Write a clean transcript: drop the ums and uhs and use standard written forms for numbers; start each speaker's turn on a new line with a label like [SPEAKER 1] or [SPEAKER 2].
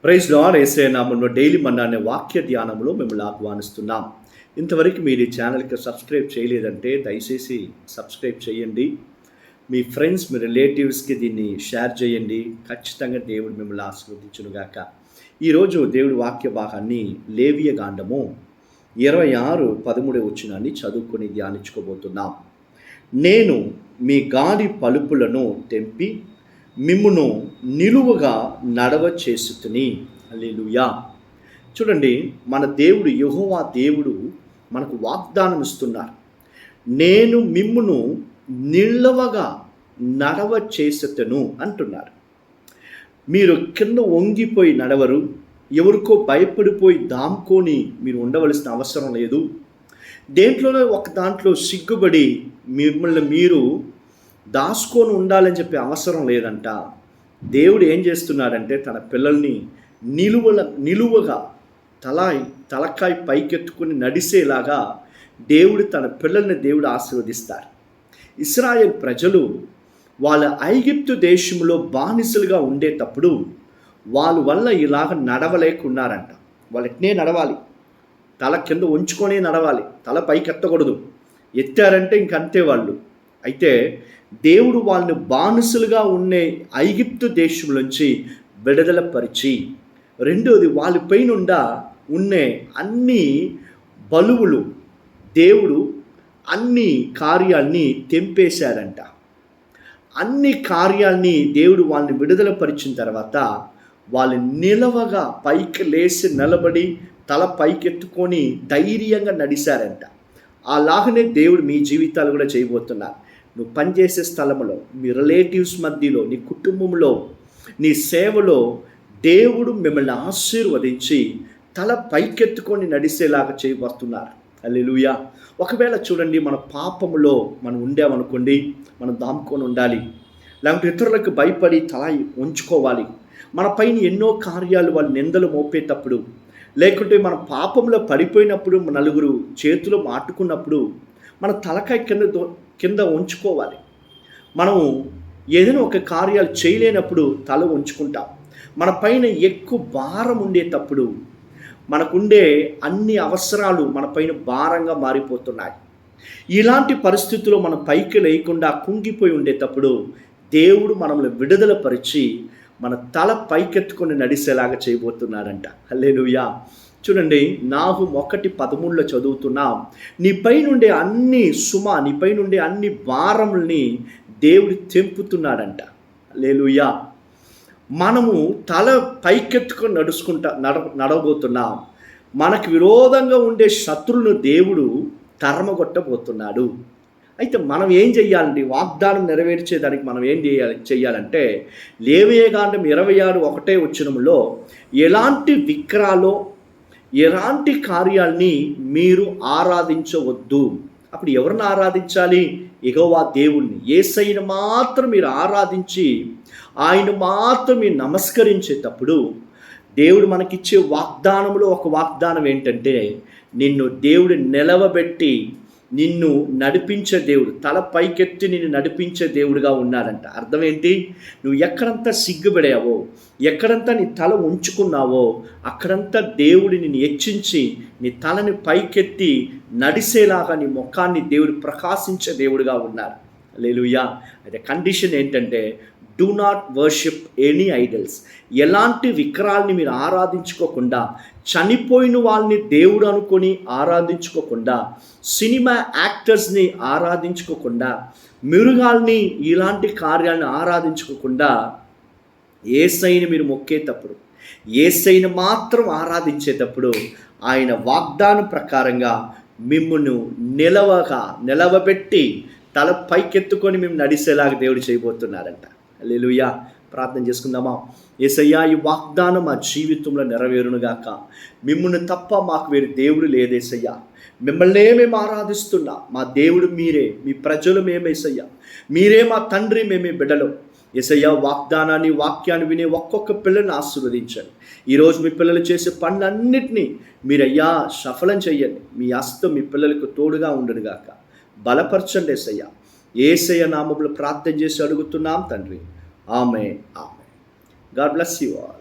[SPEAKER 1] Praise lord. యేసయ్య నామములో daily మన్నా అనే వాక్య ధ్యానంలో మిమ్మల్ని ఆహ్వానిస్తున్నాం. ఇంతవరకు మీరు ఈ ఛానల్కి సబ్స్క్రైబ్ చేయలేదంటే దయచేసి సబ్స్క్రైబ్ చేయండి. మీ ఫ్రెండ్స్, మీ రిలేటివ్స్కి దీన్ని షేర్ చేయండి. ఖచ్చితంగా దేవుడు మిమ్మల్ని ఆశీర్వదించునుగాక. ఈరోజు దేవుడి వాక్య భాగాన్ని లేవియ కాండము 26:13 వచనాన్ని చదువుకొని ధ్యానించుకోబోతున్నాం. నేను మీ గాలి పలుపులను తెంపి మిమ్మును నిలువుగా నడవ చేసుతుని. హల్లెలూయా. చూడండి, మన దేవుడు యెహోవా దేవుడు మనకు వాగ్దానం ఇస్తున్నారు. నేను మిమ్మును నిలువగా నడవ చేసేతను అంటున్నారు. మీరు కింద వంగిపోయి నడవరు, ఎవరికో భయపడిపోయి దాముకొని మీరు ఉండవలసిన అవసరం లేదు. దేంట్లోనే ఒక దాంట్లో సిగ్గుబడి మిమ్మల్ని మీరు దాచుకొని ఉండాలని చెప్పే అవసరం లేదంట. దేవుడు ఏం చేస్తున్నాడంటే తన పిల్లల్ని నిలువగా తలకాయ పైకెత్తుకుని నడిసేలాగా తన పిల్లల్ని దేవుడు ఆశీర్వదిస్తారు. ఇశ్రాయేల్ ప్రజలు వాళ్ళ ఐగుప్తు దేశంలో బానిసలుగా ఉండేటప్పుడు వాళ్ళ వల్ల ఇలాగ నడవలేకున్నారంట. వాళ్ళు ఎట్నే నడవాలి, తల కింద ఉంచుకొనే నడవాలి, తల పైకి ఎత్తకూడదు. ఎత్తారంటే ఇంకంతే వాళ్ళు. అయితే దేవుడు వాళ్ళని బానిసలుగా ఉండే ఐగుప్తు దేశం నుంచి విడుదల పరిచి, రెండోది వాళ్ళపైనుండ ఉండే అన్ని బలువులు దేవుడు అన్ని కార్యాల్ని తెంపేశారంట. అన్ని కార్యాల్ని దేవుడు వాళ్ళని విడుదల పరిచిన తర్వాత వాళ్ళు నిలవగా పైకి లేచి నిలబడి తల పైకెత్తుకొని ధైర్యంగా నడిచారంట. అలాగనే దేవుడు మీ జీవితాలు కూడా చేయబోతున్నారు. నువ్వు పనిచేసే స్థలంలో, మీ రిలేటివ్స్ మధ్యలో, నీ కుటుంబంలో, నీ సేవలో దేవుడు మిమ్మల్ని ఆశీర్వదించి తల పైకెత్తుకొని నడిచేలాగా చేయబోతున్నారు. హల్లెలూయా. ఒకవేళ చూడండి, మన పాపములో మనం ఉండామనుకోండి, మనం దాముకొని ఉండాలి, లేకపోతే ఇతరులకు భయపడి తల ఉంచుకోవాలి. మన పైన ఎన్నో కార్యాలు వాళ్ళు నిందలు మోపేటప్పుడు, లేకుంటే మన పాపంలో పడిపోయినప్పుడు, నలుగురు చేతులు మాటుకున్నప్పుడు మన తలకాయ కింద ఉంచుకోవాలి. మనము ఏదైనా ఒక కార్యాలు చేయలేనప్పుడు తల ఉంచుకుంటాం. మన పైన ఎక్కువ భారం ఉండేటప్పుడు మనకుండే అన్ని అవసరాలు మన పైన భారంగా మారిపోతున్నాయి. ఇలాంటి పరిస్థితుల్లో మనం పైకి లేకుండా కుంగిపోయి ఉండేటప్పుడు దేవుడు మనల్ని విడుదల పరిచి మన తల పైకెత్తుకొని నడిచేలాగా చేయబోతున్నాడంట. హల్లెలూయా. చూడండి, నాహుము 1:13 చదువుతున్నాం. నీపై నుండే నీపై నుండే అన్ని భారముల్ని దేవుడు తెంపుతున్నాడంట. హల్లెలూయా. మనము తల పైకెత్తుకొని నడవబోతున్నాం. మనకు విరోధంగా ఉండే శత్రువులను దేవుడు తరమగొట్టబోతున్నాడు. అయితే మనం ఏం చెయ్యాలండి? వాగ్దానం నెరవేర్చేదానికి మనం ఏం చెయ్యాలంటే లేవియ కాండం 26:1 వచనంలో ఎలాంటి విగ్రహాలో ఎలాంటి కార్యాల్ని మీరు ఆరాధించవద్దు. అప్పుడు ఎవరిని ఆరాధించాలి? యెహోవా దేవుణ్ణి, యేసయ్యను మాత్రం మీరు ఆరాధించి ఆయన మాత్రం మీరు నమస్కరించేటప్పుడు దేవుడు మనకిచ్చే వాగ్దానంలో ఒక వాగ్దానం ఏంటంటే, నిన్ను దేవుడు నిలవబెట్టి నిన్ను నడిపించే దేవుడు, తల పైకెత్తి నిన్ను నడిపించే దేవుడుగా ఉన్నాడంట. అర్థం ఏంటి? నువ్వు ఎక్కడంతా సిగ్గుపడావో, ఎక్కడంతా నీ తల ఉంచుకున్నావో అక్కడంతా దేవుడు నిన్ను హెచ్చించి నీ తలని పైకెత్తి నడిసేలాగా నీ ముఖాన్ని దేవుడు ప్రకాశించే దేవుడుగా ఉన్నారు. హల్లెలూయా. అయితే కండిషన్ ఏంటంటే, do not worship any idols. ఎలాంటి విగ్రహాలని మీరు ఆరాధించుకోకుండా, చనిపోయిన వాళ్ళని దేవుడు అనుకొని ఆరాధించుకోకుండా, సినిమా యాక్టర్స్ని ఆరాధించుకోకుండా, మృగాల్ని ఇలాంటి కార్యాలను ఆరాధించుకోకుండా యేసయ్యని మీరు మొక్కేటప్పుడు, యేసయ్యని మాత్రం ఆరాధించేటప్పుడు ఆయన వాగ్దానం ప్రకారంగా మిమ్మును నిలవబెట్టి తల పైకెత్తుకొని మేము నడిచేలాగా దేవుడు చేయబోతున్నారంట. హల్లెలూయా. ప్రార్థన చేసుకుందామా? యేసయ్యా, ఈ వాగ్దానం మా జీవితంలో నెరవేరునుగాక. మిమ్మల్ని తప్ప మాకు వేరే దేవుడు లేదేసయ్యా. మిమ్మల్నే మేము ఆరాధిస్తున్నా. మా దేవుడు మీరే, మీ ప్రజలు మేమేసయ్యా. మీరే మా తండ్రి, మేమే బిడ్డలు. యేసయ్యా, వాక్యాన్ని వినే ఒక్కొక్క పిల్లల్ని ఆశీర్వదించండి. ఈరోజు మీ పిల్లలు చేసే పనులన్నిటినీ మీరయ్యా సఫలం చెయ్యండి. మీ హస్తం మీ పిల్లలకు తోడుగా ఉండునుగాక. బలపరచండి యేసయ్యా. యేసయ్య నామములో ప్రార్థన చేసి అడుగుతున్నాం తండ్రి. Amen. God bless you all.